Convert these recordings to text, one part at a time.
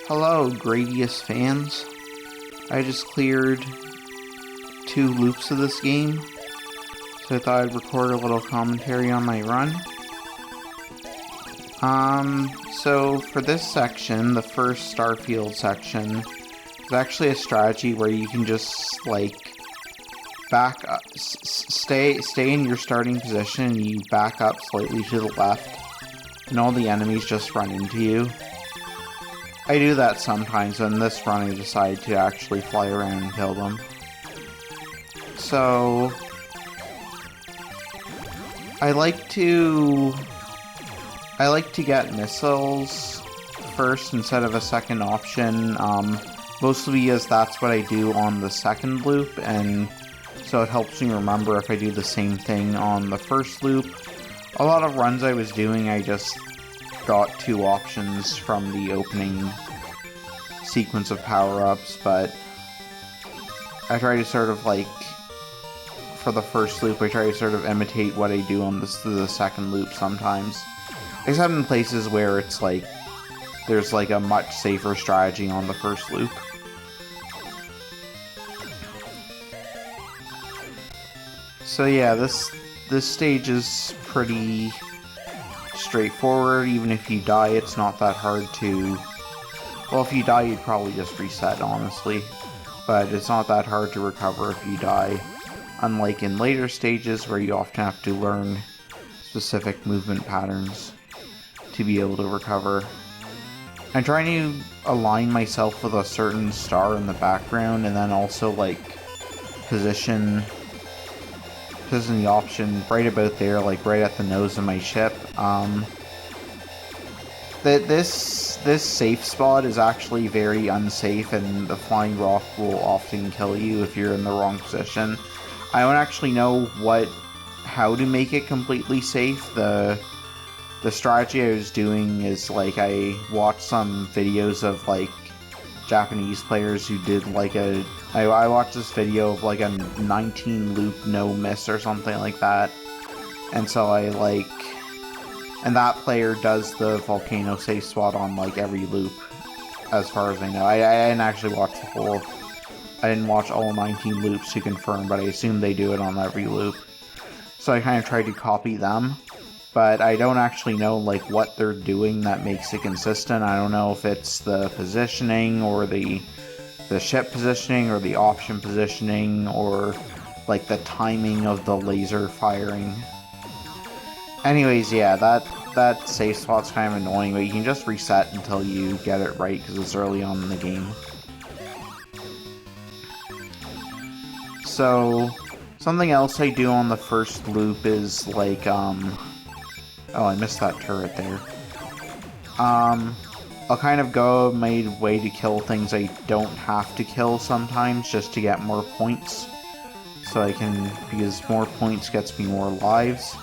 Hello, Gradius fans. I just cleared 2 loops of this game, so I thought I'd record a little commentary on my run. So for this section, the first Starfield section, is actually a strategy where you can just, back up, stay in your starting position, and you back up slightly to the left, and all the enemies just run into you. I do that sometimes, and this run I decide to actually fly around and kill them. So I like to get missiles first instead of a second option, mostly because that's what I do on the second loop, and so it helps me remember if I do the same thing on the first loop. A lot of runs I was doing, I just got 2 options from the opening sequence of power-ups, but I try to sort of, for the first loop, I try to sort of imitate what I do on the second loop sometimes. Except in places where it's there's a much safer strategy on the first loop. So yeah, this stage is pretty straightforward. Even if you die, it's not that hard to... Well, if you die, you'd probably just reset, honestly. But it's not that hard to recover if you die. Unlike in later stages, where you often have to learn specific movement patterns to be able to recover. I'm trying to align myself with a certain star in the background, and then also, position the option right about there, right at the nose of my ship. This safe spot is actually very unsafe, and the flying rock will often kill you if you're in the wrong position. I don't actually know how to make it completely safe. The strategy I was doing is I watched some videos of Japanese players who did I watched this video of a 19 loop no miss or something like that, and so and that player does the volcano safe spot on every loop, as far as I know. I didn't actually watch I didn't watch all 19 loops to confirm, but I assume they do it on every loop. So I kind of tried to copy them, but I don't actually know what they're doing that makes it consistent. I don't know if it's the positioning, or the ship positioning, or the option positioning, or the timing of the laser firing. Anyways, yeah, that safe spot's kind of annoying, but you can just reset until you get it right, because it's early on in the game. So, something else I do on the first loop is, oh, I missed that turret there. I'll kind of go my way to kill things I don't have to kill sometimes, just to get more points. So because more points gets me more lives.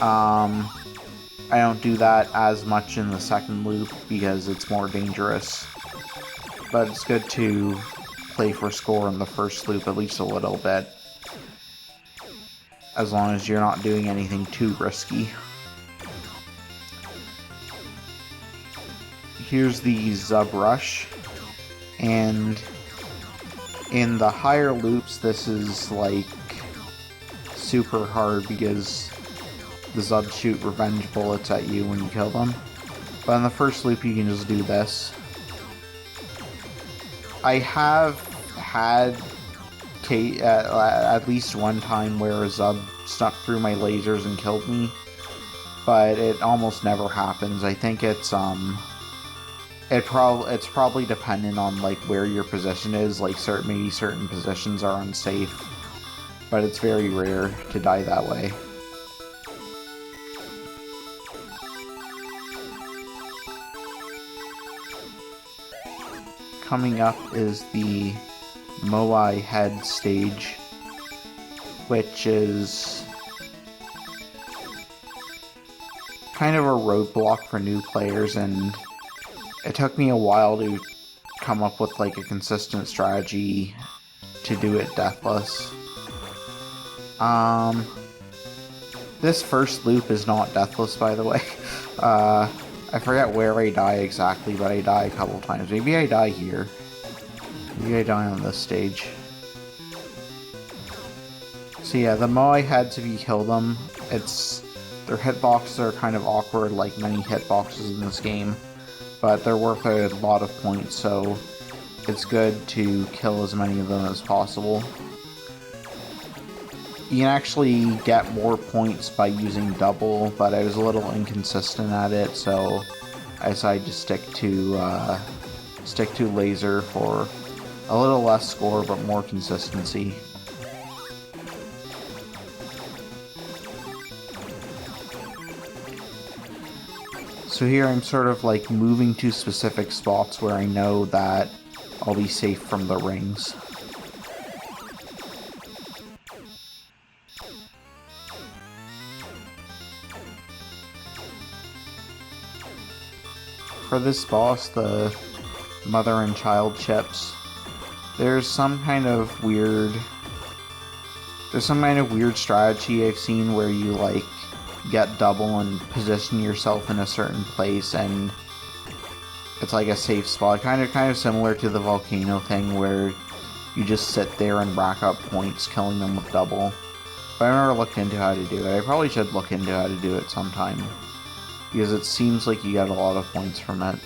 I don't do that as much in the second loop, because it's more dangerous. But it's good to play for score in the first loop at least a little bit, as long as you're not doing anything too risky. Here's the Zub Rush, and in the higher loops this is super hard, because the Zubs shoot revenge bullets at you when you kill them. But in the first loop you can just do this. I have had at least one time where a Zub snuck through my lasers and killed me, but it almost never happens. I think it's probably dependent on where your position is. Maybe certain positions are unsafe, but it's very rare to die that way. Coming up is the Moai Head stage, which is kind of a roadblock for new players, and it took me a while to come up with a consistent strategy to do it deathless. This first loop is not deathless, by the way. I forget where I die exactly, but I die a couple times. Maybe I die here. Maybe I die on this stage. So yeah, the mo I had to kill them. Their hitboxes are kind of awkward, like many hitboxes in this game, but they're worth a lot of points, so it's good to kill as many of them as possible. You can actually get more points by using double, but I was a little inconsistent at it, so I decided to stick to laser for a little less score, but more consistency. So here I'm sort of like moving to specific spots where I know that I'll be safe from the rings. For this boss, the mother and child chips, there's some kind of weird strategy I've seen where you like get double and position yourself in a certain place, and it's like a safe spot, kind of similar to the volcano thing where you just sit there and rack up points killing them with double. But I've never looked into how to do it. I probably should look into how to do it sometime, because it seems like you get a lot of points from it.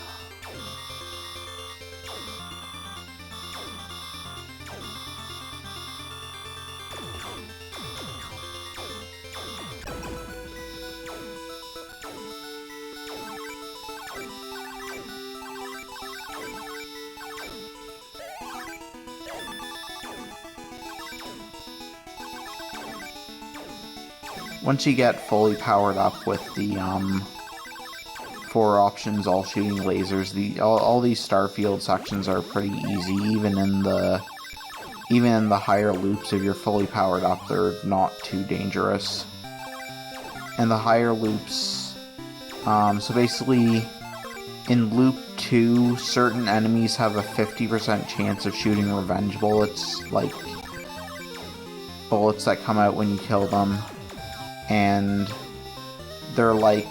Once you get fully powered up with the 4 options, all shooting lasers, all these starfield sections are pretty easy. Even in the higher loops, if you're fully powered up, they're not too dangerous. And the higher loops, so basically, in loop 2, certain enemies have a 50% chance of shooting revenge bullets, like bullets that come out when you kill them. And they're like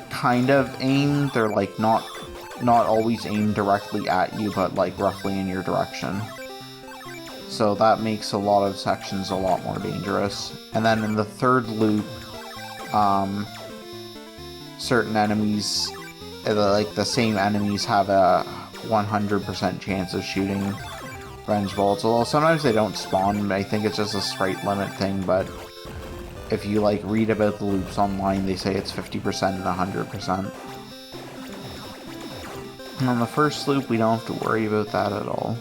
kind of aimed, they're like not always aimed directly at you, but like roughly in your direction. So that makes a lot of sections a lot more dangerous. And then in the third loop, certain enemies, like the same enemies, have a 100% chance of shooting revenge bullets. Although sometimes they don't spawn, I think it's just a sprite limit thing, but if you like read about the loops online, they say it's 50% and 100%. And on the first loop, we don't have to worry about that at all.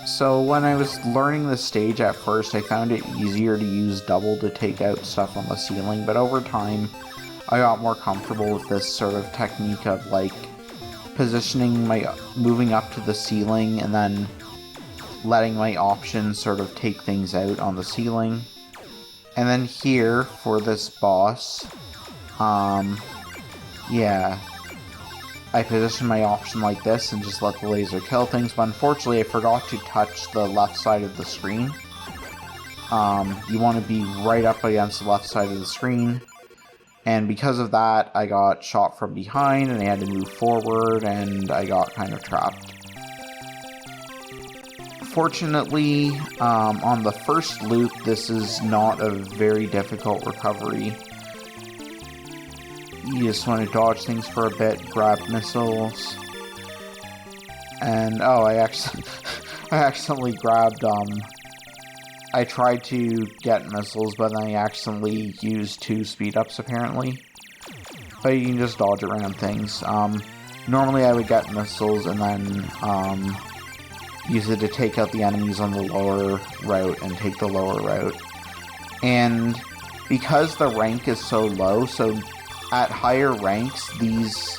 So when I was learning the stage at first, I found it easier to use double to take out stuff on the ceiling, but over time, I got more comfortable with this sort of technique of like moving up to the ceiling and then letting my options sort of take things out on the ceiling. And then here for this boss, yeah, I position my option like this and just let the laser kill things, but unfortunately I forgot to touch the left side of the screen. You want to be right up against the left side of the screen. And because of that, I got shot from behind, and I had to move forward, and I got kind of trapped. Fortunately, on the first loop, this is not a very difficult recovery. You just want to dodge things for a bit, grab missiles, and oh, I accidentally grabbed, I tried to get missiles, but then I accidentally used 2 speed-ups, apparently. But you can just dodge around things. Normally I would get missiles and then use it to take out the enemies on the lower route and take the lower route. And because the rank is so low, so at higher ranks, these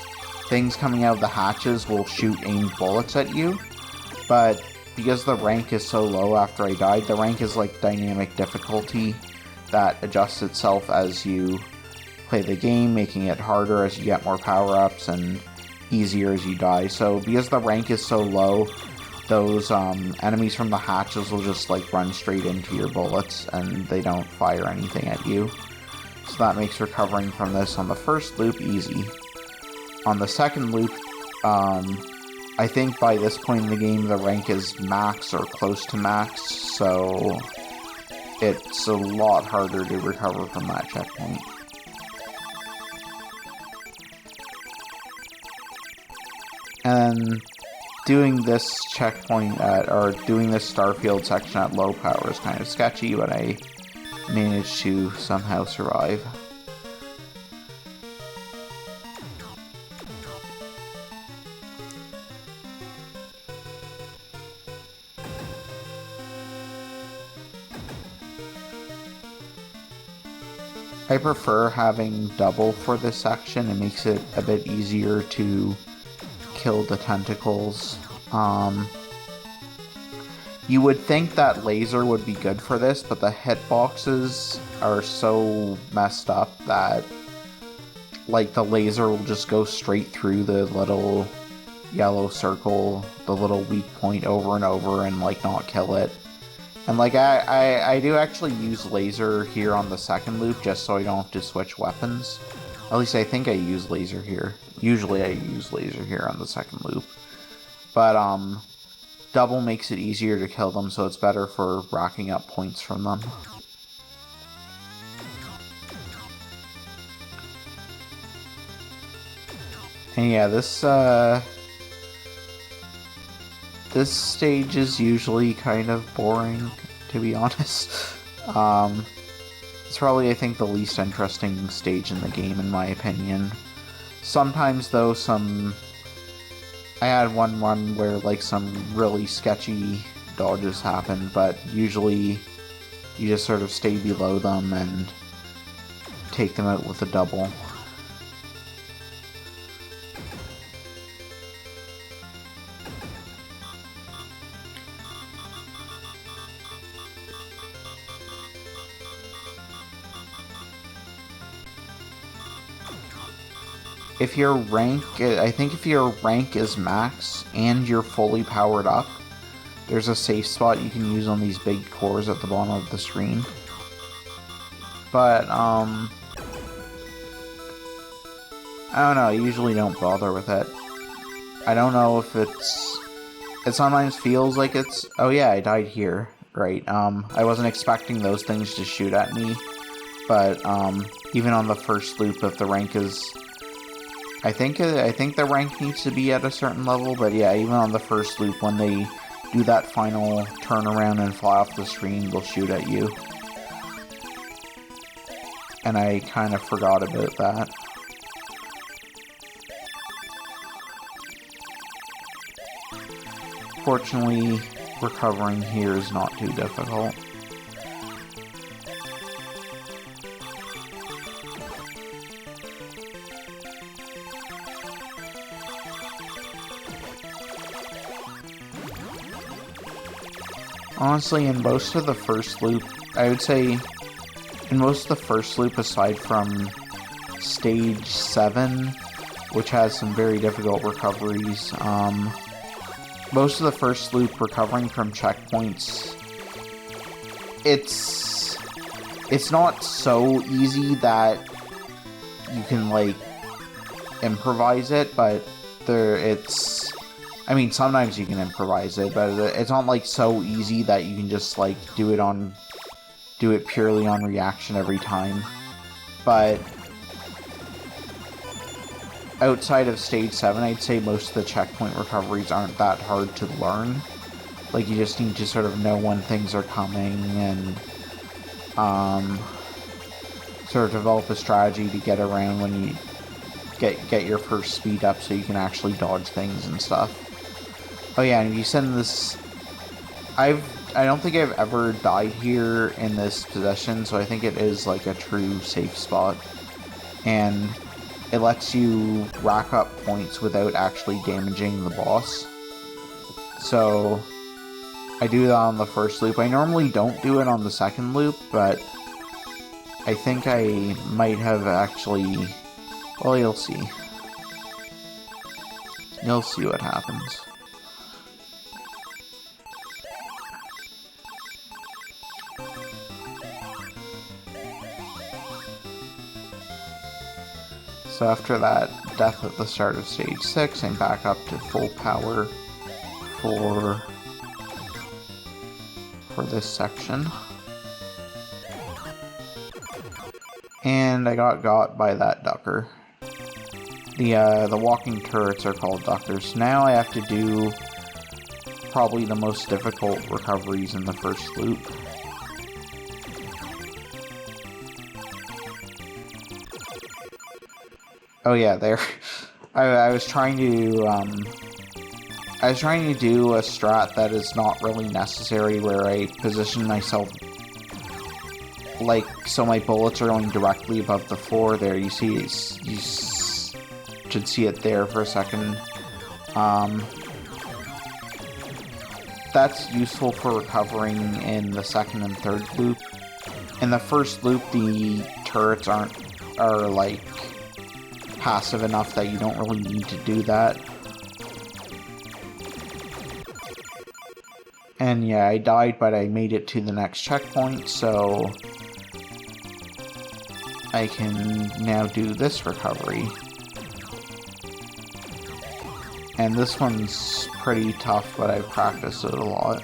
things coming out of the hatches will shoot aimed bullets at you. But because the rank is so low after I died, the rank is like dynamic difficulty that adjusts itself as you play the game, making it harder as you get more power-ups, and easier as you die. So because the rank is so low, those enemies from the hatches will just like run straight into your bullets and they don't fire anything at you. So that makes recovering from this on the first loop easy. On the second loop, I think by this point in the game the rank is max or close to max, so it's a lot harder to recover from that checkpoint. And doing this checkpoint or doing this starfield section at low power is kind of sketchy, but I managed to somehow survive. I prefer having double for this section. It makes it a bit easier to kill the tentacles. You would think that laser would be good for this, but the hitboxes are so messed up that like the laser will just go straight through the little yellow circle, the little weak point over and over and like not kill it. And like I do actually use laser here on the second loop just so I don't have to switch weapons. At least I think I use laser here. Usually I use laser here on the second loop. But double makes it easier to kill them, so it's better for racking up points from them. And yeah, this stage is usually kind of boring, to be honest. It's probably, I think, the least interesting stage in the game, in my opinion. Sometimes, though, I had one run where, like, some really sketchy dodges happen, but usually you just sort of stay below them and take them out with a double. If your rank, I think if your rank is max and you're fully powered up, there's a safe spot you can use on these big cores at the bottom of the screen. But, I don't know, I usually don't bother with it. I don't know if it sometimes feels like it's, oh yeah, I died here, right. I wasn't expecting those things to shoot at me, but, even on the first loop, if the rank is, I think the rank needs to be at a certain level, but yeah, even on the first loop, when they do that final turnaround and fly off the screen, they'll shoot at you. And I kind of forgot about that. Fortunately, recovering here is not too difficult. Honestly, in most of the first loop, I would say, in most of the first loop, aside from stage 7, which has some very difficult recoveries, most of the first loop, recovering from checkpoints, it's not so easy that you can, like, improvise it, but I mean, sometimes you can improvise it, but it's not, like, so easy that you can just, like, do it purely on reaction every time. But outside of stage 7, I'd say most of the checkpoint recoveries aren't that hard to learn. Like, you just need to sort of know when things are coming and sort of develop a strategy to get around when you get your first speed up so you can actually dodge things and stuff. Oh yeah, and if you send this, I don't think I've ever died here in this position, so I think it is like a true safe spot. And it lets you rack up points without actually damaging the boss. So I do that on the first loop. I normally don't do it on the second loop, but I think I might have actually, well, you'll see. You'll see what happens. So after that death at the start of stage 6, I'm back up to full power for this section. And I got by that ducker. The walking turrets are called duckers. Now I have to do probably the most difficult recoveries in the first loop. Oh yeah, there. I was trying to do a strat that is not really necessary, where I position myself like so my bullets are going directly above the floor. There, you see, you should see it there for a second. That's useful for recovering in the second and third loop. In the first loop, the turrets are like passive enough that you don't really need to do that. And yeah, I died, but I made it to the next checkpoint, so I can now do this recovery. And this one's pretty tough, but I've practiced it a lot.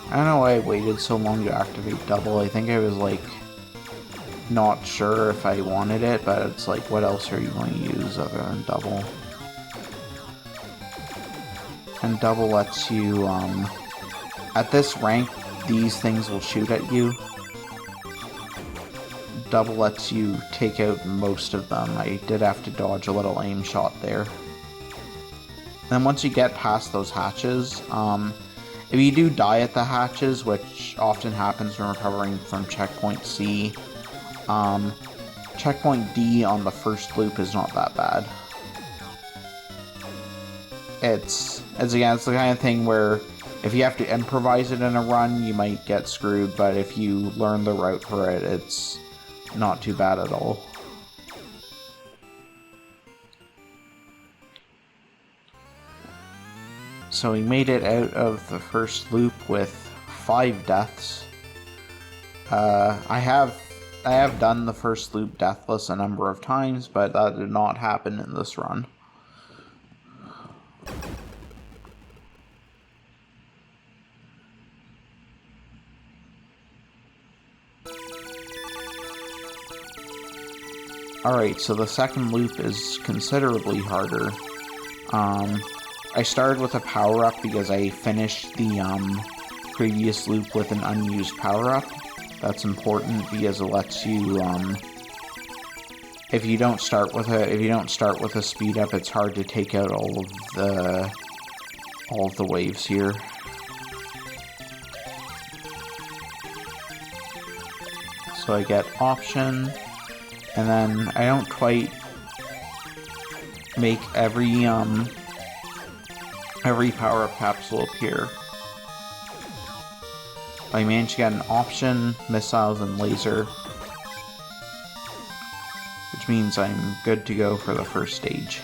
I don't know why I waited so long to activate double. I think I was like not sure if I wanted it, but it's like, what else are you going to use other than double? And double lets you, at this rank, these things will shoot at you. Double lets you take out most of them. I did have to dodge a little aim shot there. Then once you get past those hatches, if you do die at the hatches, which often happens when recovering from checkpoint C, checkpoint D on the first loop is not that bad. It's the kind of thing where if you have to improvise it in a run, you might get screwed, but if you learn the route for it, it's not too bad at all. So we made it out of the first loop with 5 deaths. I have done the first loop deathless a number of times, but that did not happen in this run. Alright, so the second loop is considerably harder. I started with a power-up because I finished the previous loop with an unused power-up. That's important because it lets you, if you don't start with a speed up, it's hard to take out all of the waves here. So I get option, and then I don't quite make every power-up capsule appear. I managed to get an option, missiles, and laser, which means I'm good to go for the first stage.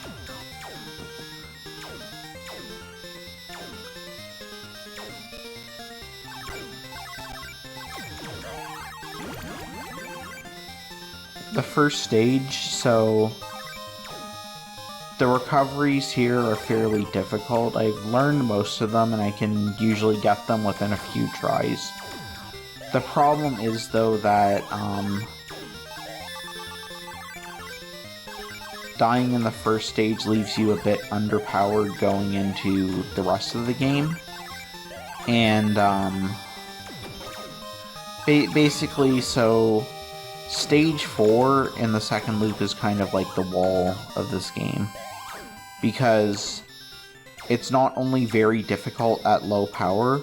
The first stage, so the recoveries here are fairly difficult. I've learned most of them and I can usually get them within a few tries. The problem is though that dying in the first stage leaves you a bit underpowered going into the rest of the game. And basically, so stage 4 in the second loop is kind of like the wall of this game, because it's not only very difficult at low power,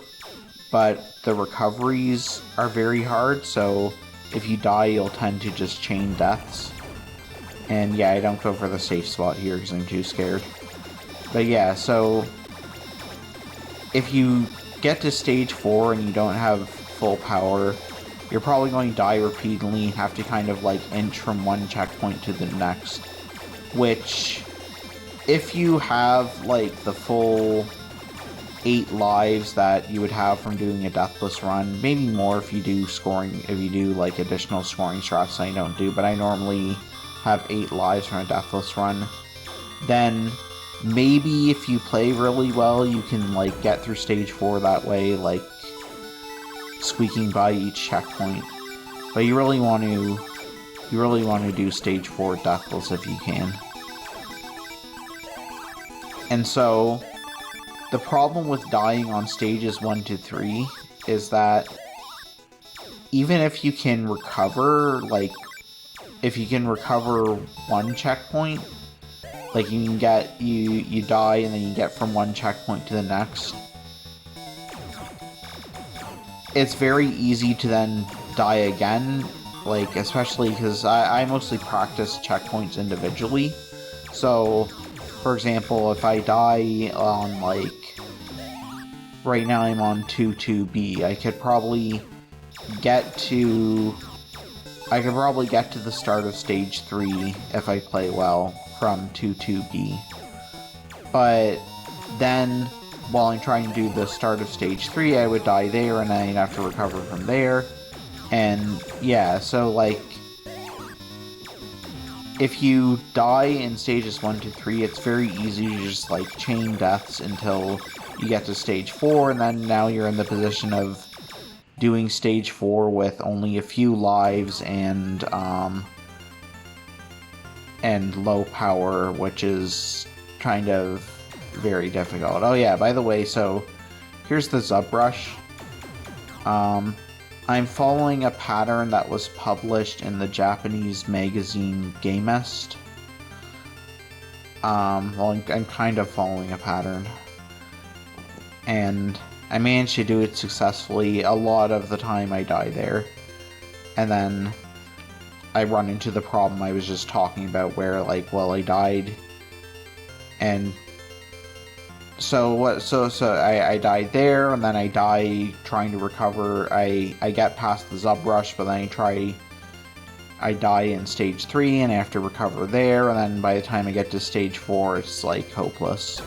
but the recoveries are very hard, so if you die, you'll tend to just chain deaths. And yeah, I don't go for the safe spot here because I'm too scared. But yeah, so if you get to stage 4 and you don't have full power, you're probably going to die repeatedly and have to kind of like inch from one checkpoint to the next. Which, if you have like the full 8 lives that you would have from doing a deathless run, maybe more if you do like additional scoring strats I don't do, but I normally have 8 lives from a deathless run, then maybe if you play really well, you can like get through stage 4 that way, like squeaking by each checkpoint. But you really want to do stage 4 deathless if you can. And so the problem with dying on stages 1 to 3 is that even if you can recover, like if you can recover one checkpoint, like you can get, you die and then you get from one checkpoint to the next, it's very easy to then die again, like especially because I mostly practice checkpoints individually. So for example, if I die on like, right now I'm on 2-2B, I could probably get to the start of stage 3 if I play well from 2-2B. But then, while I'm trying to do the start of stage 3, I would die there, and then I'd have to recover from there. And yeah, so like, if you die in stages 1 to 3, it's very easy to just like chain deaths until you get to stage 4, and then now you're in the position of doing stage 4 with only a few lives and low power, which is kind of very difficult. Oh yeah, by the way, so here's the Zubrush. I'm following a pattern that was published in the Japanese magazine Gamest. Well, I'm kind of following a pattern. And I managed to do it successfully. A lot of the time I die there. And then I run into the problem I was just talking about where, like, well, I died. And so I died there, and then I die trying to recover. I get past the Zubrush, but then I die in stage 3, and I have to recover there, and then by the time I get to stage 4, it's like hopeless.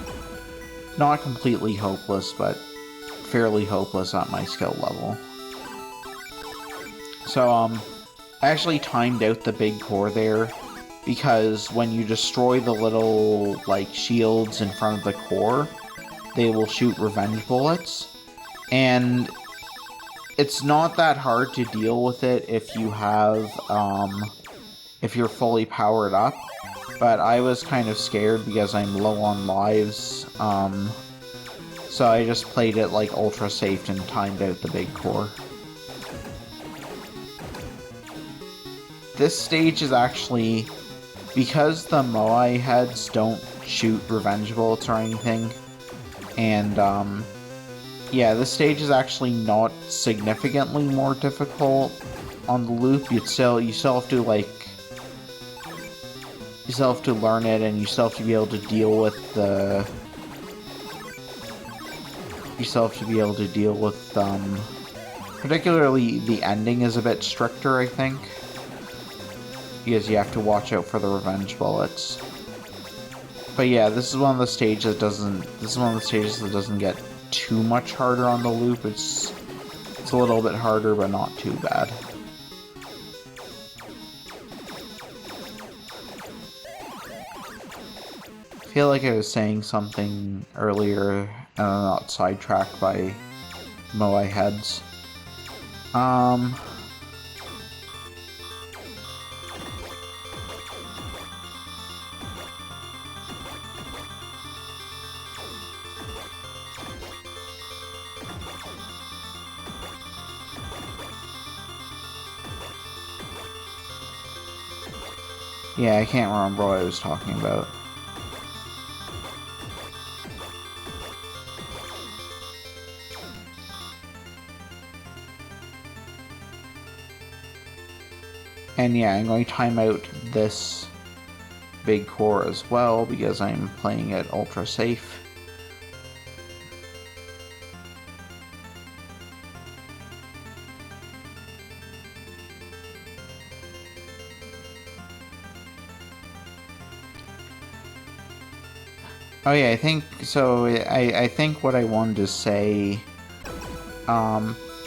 Not completely hopeless, but fairly hopeless at my skill level. So, I actually timed out the big core there, because when you destroy the little, like, shields in front of the core, they will shoot revenge bullets, and it's not that hard to deal with it if you have, if you're fully powered up, but I was kind of scared because I'm low on lives, so I just played it, like, ultra safe and timed out the big core. This stage is actually, because the Moai heads don't shoot revenge bullets or anything, and, yeah, this stage is actually not significantly more difficult on the loop. You still have to, like, you still have to learn it, and you still have to be able to deal with the, particularly the ending is a bit stricter, I think, because you have to watch out for the revenge bullets. But yeah, this is one of the stages that doesn't get too much harder on the loop. It's a little bit harder, but not too bad. I feel like I was saying something earlier, and I'm not sidetracked by Moai heads. Yeah, I can't remember what I was talking about. And yeah, I'm going to time out this big core as well because I'm playing it ultra safe. Oh yeah, I think so. I think what I wanted to say,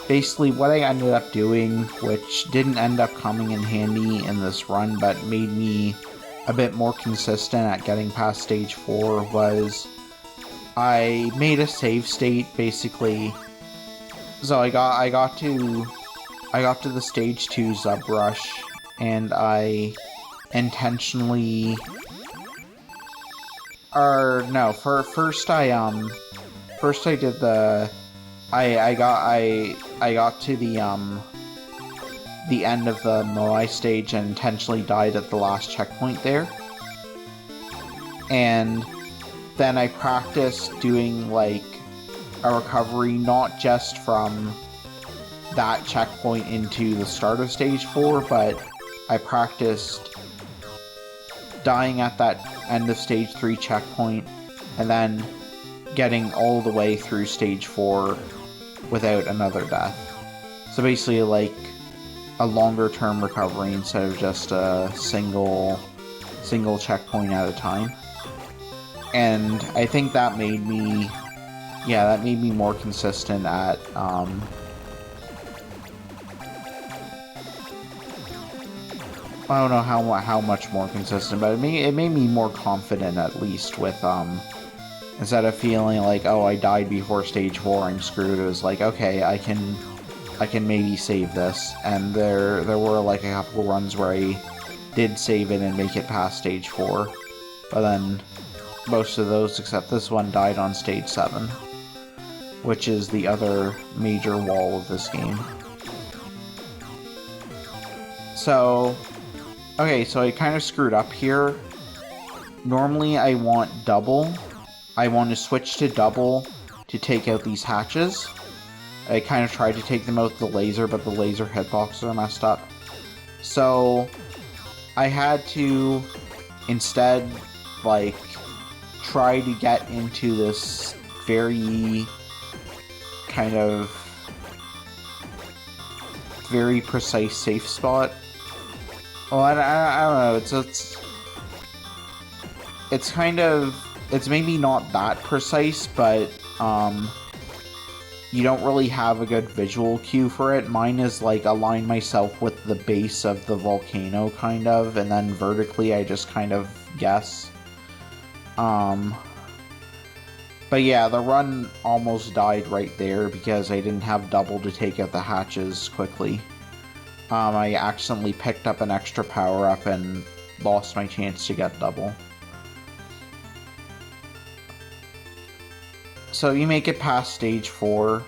basically what I ended up doing, which didn't end up coming in handy in this run, but made me a bit more consistent at getting past stage 4, was I made a save state basically. So I got to the stage 2 Zub Rush, and I intentionally. Or no, first I did the I got to the end of the Moai stage and intentionally died at the last checkpoint there. And then I practiced doing like a recovery not just from that checkpoint into the start of stage 4, but I practiced dying at that end of stage 3 checkpoint and then getting all the way through stage 4 without another death. So basically like a longer term recovery instead of just a single checkpoint at a time. And I think that made me more consistent at I don't know how much more consistent, but it made me more confident, at least, with instead of feeling like, oh, I died before stage 4, I'm screwed. It was like, okay, I can maybe save this. And there were like a couple runs where I did save it and make it past stage 4, but then most of those except this one died on stage 7, which is the other major wall of this game. So okay, so I kind of screwed up here. Normally I want double. I want to switch to double to take out these hatches. I kind of tried to take them out with the laser, but the laser hitboxes are messed up. So I had to instead, like, try to get into this very kind of very precise safe spot. Well, I don't know, it's kind of, it's maybe not that precise, but you don't really have a good visual cue for it. Mine is like align myself with the base of the volcano, kind of, and then vertically I just kind of guess. But yeah, the run almost died right there because I didn't have double to take out the hatches quickly. I accidentally picked up an extra power-up and lost my chance to get double. So you make it past stage 4,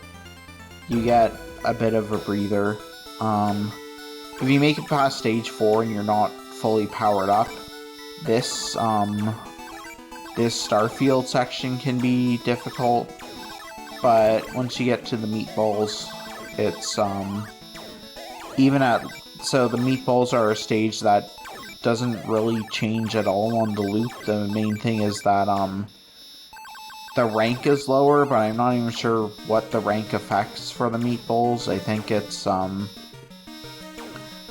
you get a bit of a breather. If you make it past stage 4 and you're not fully powered up, this Starfield section can be difficult, but once you get to the meatballs, it's so the meatballs are a stage that doesn't really change at all on the loop. The main thing is that the rank is lower, but I'm not even sure what the rank affects for the meatballs. I think it's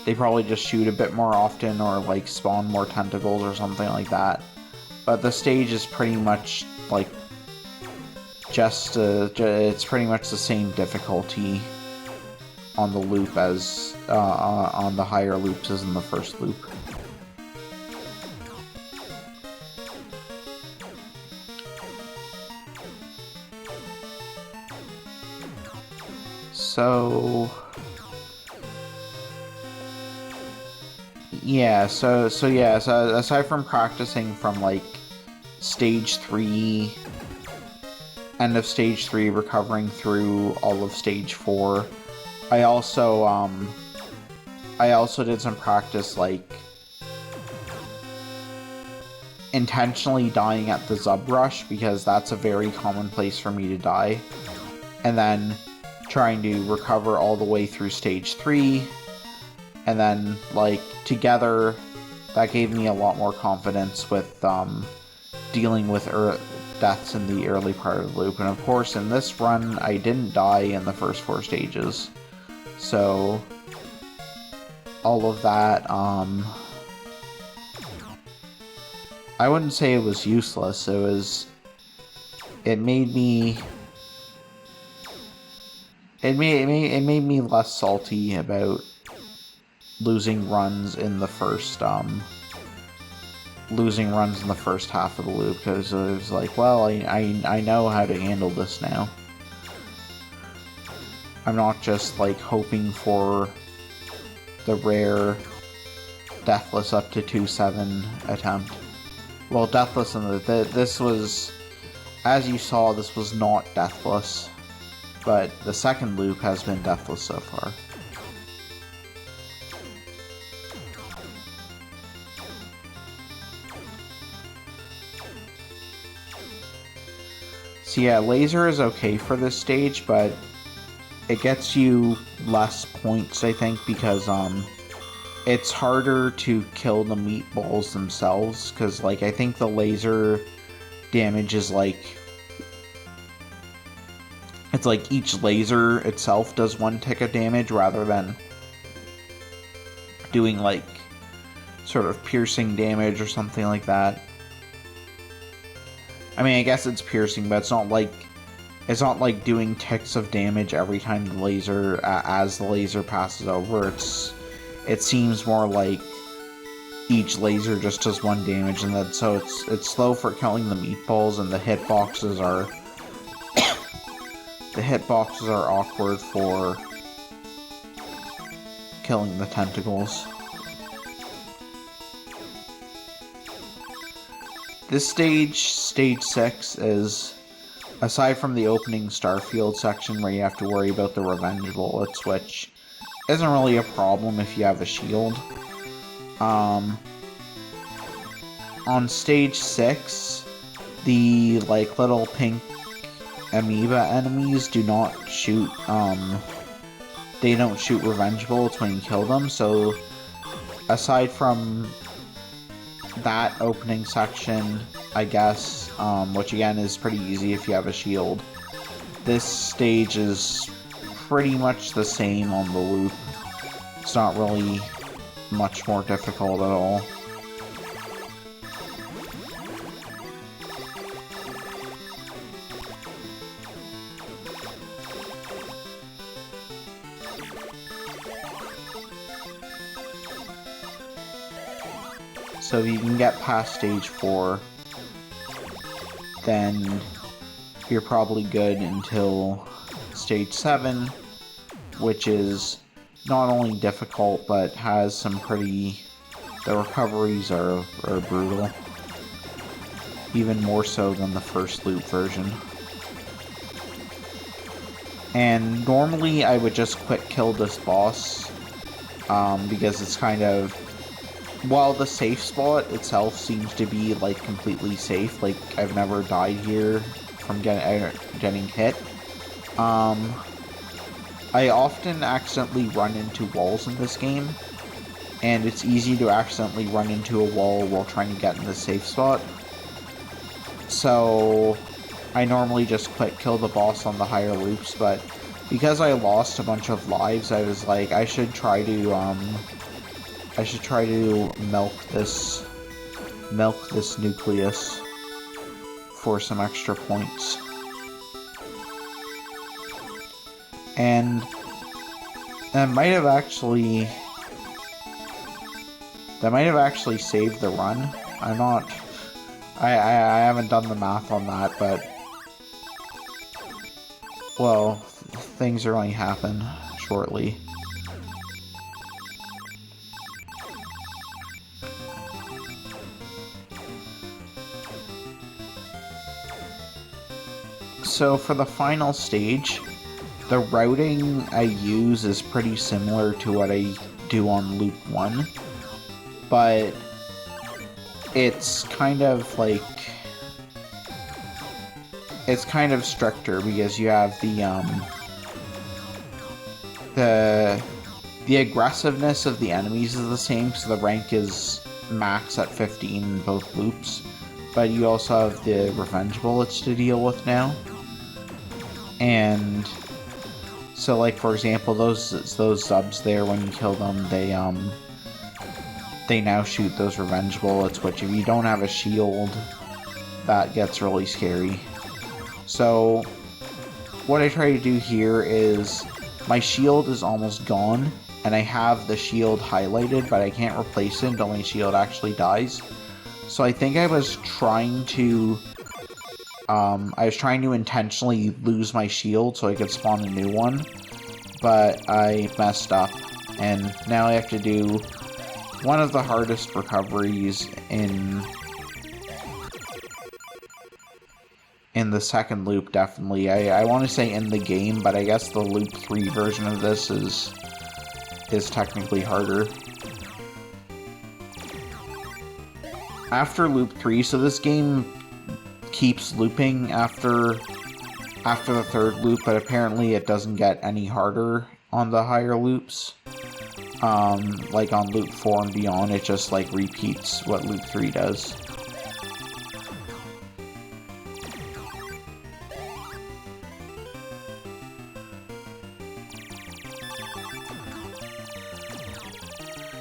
they probably just shoot a bit more often or like spawn more tentacles or something like that. But the stage is pretty much like it's pretty much the same difficulty on the loop as on the higher loops as in the first loop. So yeah, so aside from practicing from like stage 3, end of stage 3, recovering through all of stage 4, I also did some practice like intentionally dying at the Zub Rush, because that's a very common place for me to die, and then trying to recover all the way through stage 3, and then like together that gave me a lot more confidence with dealing with deaths in the early part of the loop. And of course, in this run, I didn't die in the first 4 stages. So, all of that, I wouldn't say it was useless. It made me less salty about losing runs in the first half of the loop, because it was like, well, I know how to handle this now. I'm not just like hoping for the rare Deathless up to 2-7 attempt. Well, Deathless and this was, as you saw, this was not Deathless, but the second loop has been Deathless so far. So yeah, laser is okay for this stage, but it gets you less points, I think, because it's harder to kill the meatballs themselves, because like I think the laser damage is like, it's like each laser itself does 1 tick of damage rather than doing like sort of piercing damage or something like that. I mean, I guess it's piercing, but it's not like doing ticks of damage every time the laser, as the laser passes over. It seems more like each laser just does 1 damage, and then so it's slow for killing the meatballs, and the hitboxes are awkward for killing the tentacles. This stage 6, is, aside from the opening Starfield section where you have to worry about the revenge bullets, which isn't really a problem if you have a shield. On stage 6, the like little pink amoeba enemies do not shoot they don't shoot revenge bullets when you kill them, so aside from that opening section, I guess, which again is pretty easy if you have a shield, this stage is pretty much the same on the loop. It's not really much more difficult at all. So if you can get past stage 4, then you're probably good until stage 7, which is not only difficult, but has some pretty... the recoveries are brutal. Even more so than the first loop version. And normally I would just quick kill this boss, because it's kind of... while the safe spot itself seems to be, like, completely safe, like, I've never died here from getting hit, I often accidentally run into walls in this game, and it's easy to accidentally run into a wall while trying to get in the safe spot. So, I normally just quick kill the boss on the higher loops, but because I lost a bunch of lives, I was like, I should try to milk this nucleus for some extra points. And that might have actually saved the run. I haven't done the math on that, but well, things are going to happen shortly. So for the final stage, the routing I use is pretty similar to what I do on Loop 1, but it's kind of like... it's kind of stricter because you have the aggressiveness of the enemies is the same, so the rank is max at 15 in both loops, but you also have the revenge bullets to deal with now. And so, like, for example, those subs there, when you kill them, they now shoot those revenge bullets, which if you don't have a shield, that gets really scary. So what I try to do here is, my shield is almost gone, and I have the shield highlighted, but I can't replace it until my shield actually dies. So I think I was trying to intentionally lose my shield so I could spawn a new one, but I messed up, and now I have to do one of the hardest recoveries in the second loop, definitely. I want to say in the game, but I guess the loop 3 version of this is technically harder. After loop 3, so this game keeps looping after the third loop, but apparently it doesn't get any harder on the higher loops. Like on loop 4 and beyond, it just like repeats what loop 3 does.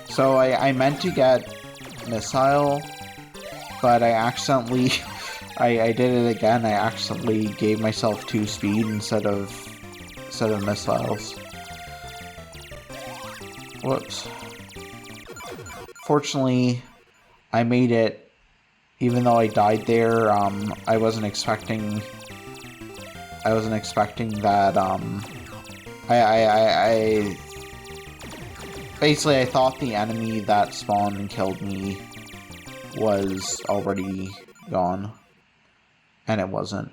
So I meant to get missile, but I accidentally, I did it again. I accidentally gave myself 2 speed instead of missiles. Whoops. Fortunately, I made it, even though I died there. I wasn't expecting that. Basically, I thought the enemy that spawned and killed me was already gone, and it wasn't.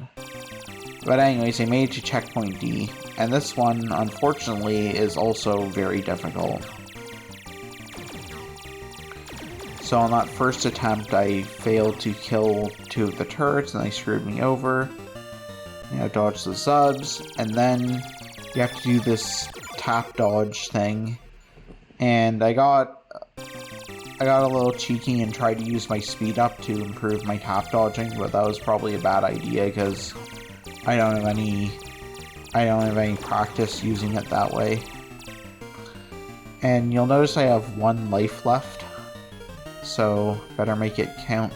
But anyways, I made it to checkpoint D, and this one, unfortunately, is also very difficult. So on that first attempt, I failed to kill 2 of the turrets, and they screwed me over. You know, dodge the subs, and then you have to do this tap dodge thing. And I got a little cheeky and tried to use my speed up to improve my tap dodging, but that was probably a bad idea because I don't have any practice using it that way. And you'll notice I have 1 life left, so better make it count.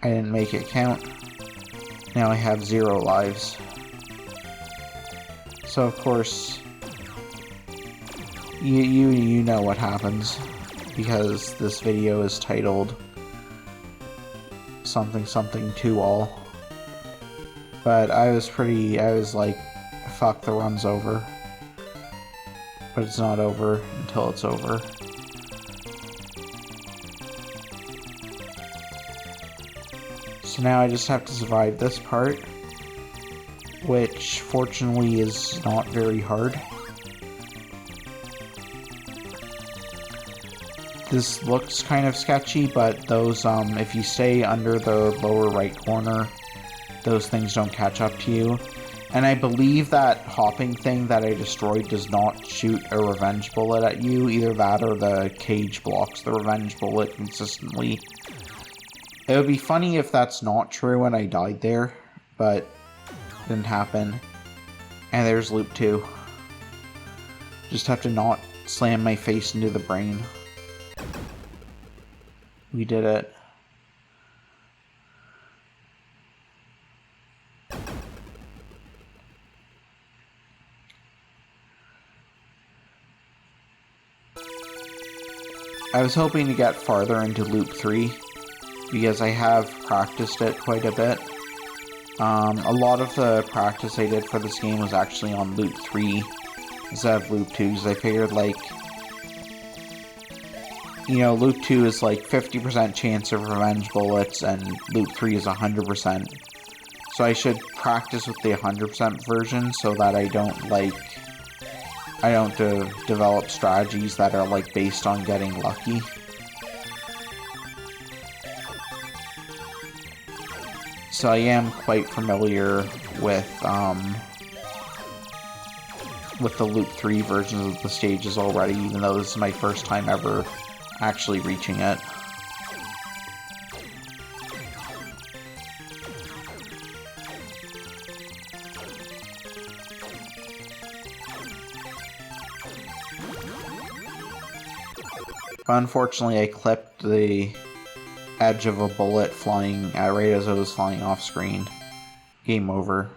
I didn't make it count. Now I have 0 lives. So of course, you know what happens, because this video is titled something something to all. But I was like, fuck, the run's over. But it's not over until it's over. So now I just have to survive this part, which fortunately is not very hard. This looks kind of sketchy, but those, if you stay under the lower right corner, those things don't catch up to you. And I believe that hopping thing that I destroyed does not shoot a revenge bullet at you. Either that or the cage blocks the revenge bullet consistently. It would be funny if that's not true when I died there, but it didn't happen. And there's loop 2. Just have to not slam my face into the brain. We did it. I was hoping to get farther into loop 3, because I have practiced it quite a bit. A lot of the practice I did for this game was actually on loop 3 instead of loop 2, because I figured, like, you know, loop 2 is like 50% chance of revenge bullets, and loop 3 is 100%. So I should practice with the 100% version so that I don't develop strategies that are like based on getting lucky. So I am quite familiar with with the Loop 3 versions of the stages already, even though this is my first time ever actually reaching it. Unfortunately, I clipped the edge of a bullet flying right as I was flying off screen. Game over.